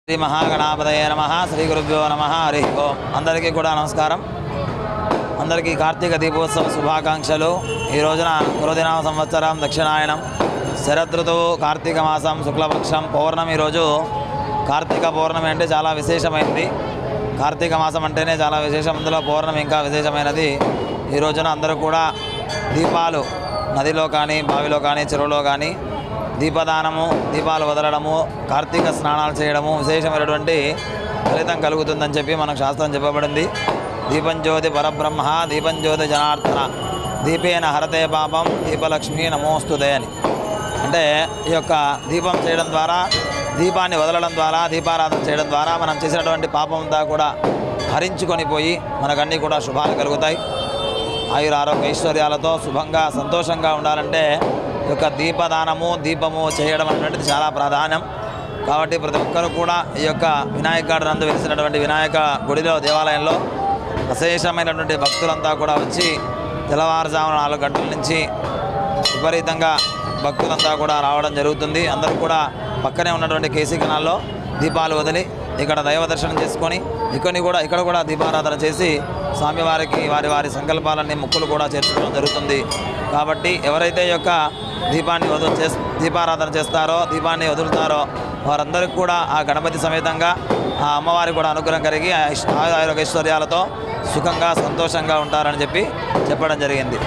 శ్రీ మహాగణాపతయే నమః శ్రీ గురుభ్యో నమః హరి ఓం. అందరికీ కూడా నమస్కారం. అందరికీ కార్తీక దీపోత్సవ శుభాకాంక్షలు. ఈ రోజున గురుదినామ సంవత్సరం దక్షిణాయనం శరదృతువు కార్తీక మాసం శుక్లపక్షం పౌర్ణమి. రోజు కార్తీక పౌర్ణమి అంటే చాలా విశేషమైనది. కార్తీక మాసం అంటేనే చాలా విశేషం, అందులో పౌర్ణమి ఇంకా విశేషమైనది. ఈ రోజున అందరూ కూడా దీపాలు నదిలో కానీ బావిలో కానీ చెరువులో కానీ దీపదానము, దీపాలు వదలడము, కార్తీక స్నానాలు చేయడము విశేషమైనటువంటి ఫలితం కలుగుతుందని చెప్పి మనకు శాస్త్రం చెప్పబడింది. దీపం జ్యోతి పరబ్రహ్మ, దీపం జ్యోతి జనార్దన, దీపేన హరతే పాపం, దీపలక్ష్మి నమోస్తుతే అని. అంటే ఈ యొక్క దీపం చేయడం ద్వారా, దీపాన్ని వదలడం ద్వారా, దీపారాధన చేయడం ద్వారా మనం చేసినటువంటి పాపం అంతా కూడా హరించుకొని పోయి మనకన్నీ కూడా శుభాలు కలుగుతాయి. ఆయుర ఆరోగ్య ఐశ్వర్యాలతో శుభంగా సంతోషంగా ఉండాలంటే ఈ యొక్క దీపదానము, దీపము చేయడం అనేటువంటిది చాలా ప్రాధాన్యం. కాబట్టి ప్రతి ఒక్కరూ కూడా ఈ యొక్క వినాయక గార్డెన్ నందు వెలిసినటువంటి వినాయక గుడిలో, దేవాలయంలో విశేషమైనటువంటి భక్తులంతా కూడా వచ్చి తెల్లవారుజామున 4 గంటల నుంచి విపరీతంగా భక్తులంతా కూడా రావడం జరుగుతుంది. అందరూ కూడా పక్కనే ఉన్నటువంటి కేసీ కెనాల్లో దీపాలు వదిలి ఇక్కడ దైవ దర్శనం చేసుకొని ఇక్కడ కూడా దీపారాధన చేసి స్వామివారికి వారి వారి సంకల్పాలన్నీ ముక్కులు కూడా చేర్చుకోవడం జరుగుతుంది. కాబట్టి ఎవరైతే ఈ యొక్క దీపారాధన చేస్తారో, దీపాన్ని వదులుతారో వారందరికీ కూడా ఆ గణపతి సమేతంగా ఆ అమ్మవారికి కూడా అనుగ్రహం కలిగి ఆయుర ఐశ్వర్యాలతో సుఖంగా సంతోషంగా ఉంటారని చెప్పడం జరిగింది.